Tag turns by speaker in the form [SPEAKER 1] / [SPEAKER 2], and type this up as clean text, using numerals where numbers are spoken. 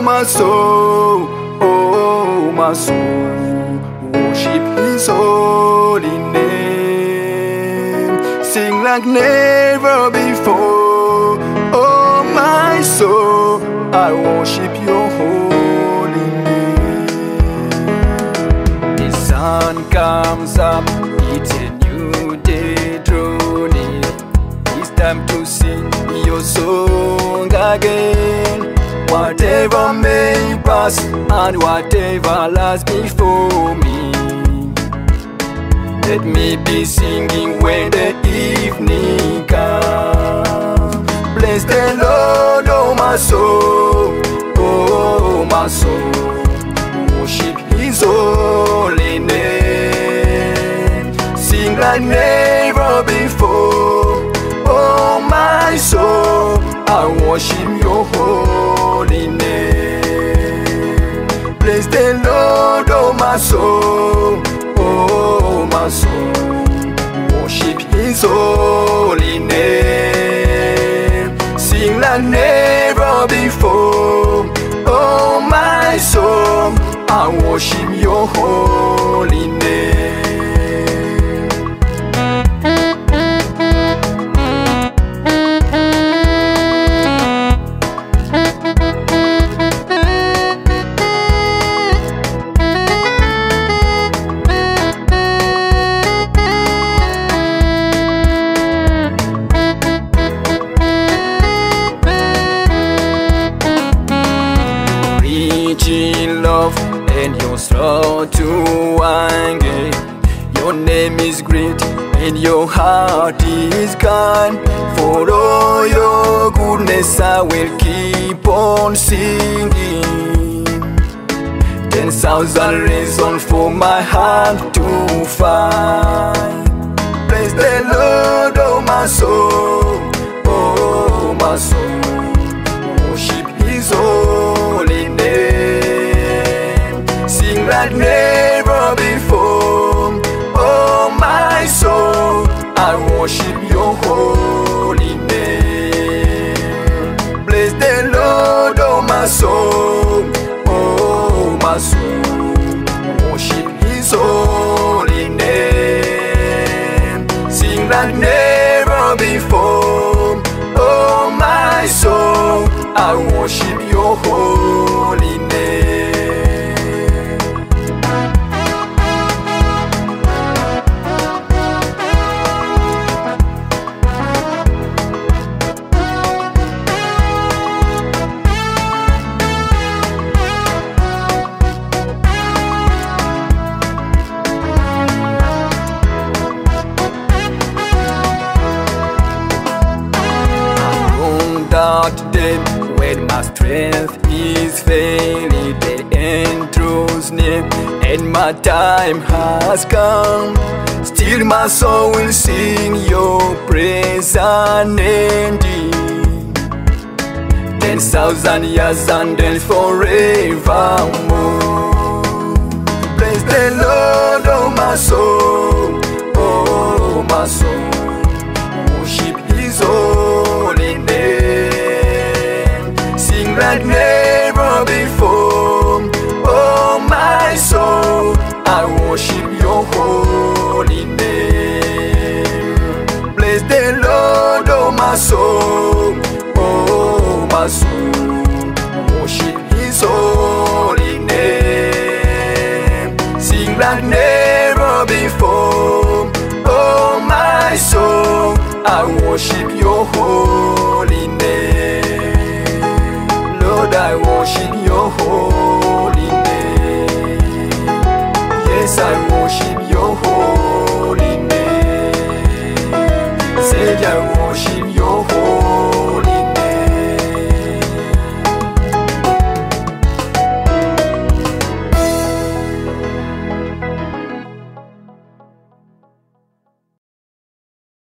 [SPEAKER 1] my soul, oh my soul, worship His holy name. Sing like never before, oh my soul, I worship Your holy name. The sun comes up, it's a new day dawning. It's time to sing Your song again. Whatever may pass and whatever lies before me, let me be singing when the evening comes. Bless the Lord, oh my soul, oh my soul, worship His holy name. Sing like never before, oh my soul, I worship Your holy name. Bless the Lord, oh my soul, oh my soul, worship His holy name. Sing like never before, oh my soul, I worship Your holy name. In love and You're slow to anger. Your name is great and Your heart is kind. For all Your goodness I will keep on singing. 10,000 reasons for my heart to find. Bless the Lord, oh my soul, oh my soul, worship His holy name. Sing like never before, oh my soul, I worship Your holy name. Bless the Lord, oh my soul, oh my soul, worship His holy name. Sing like never before, oh my soul, I worship Your holy name. That day when my strength is failing, the end draws near and my time has come. Still my soul will sing Your praise unending. 10,000 years and then forevermore. Bless the Lord, oh my soul, oh my soul, worship His holy name. Sing like never before, oh my soul, I worship Your holy name. Bless the Lord, oh my soul, oh my soul, worship His holy name. Sing like never before, oh my soul, I worship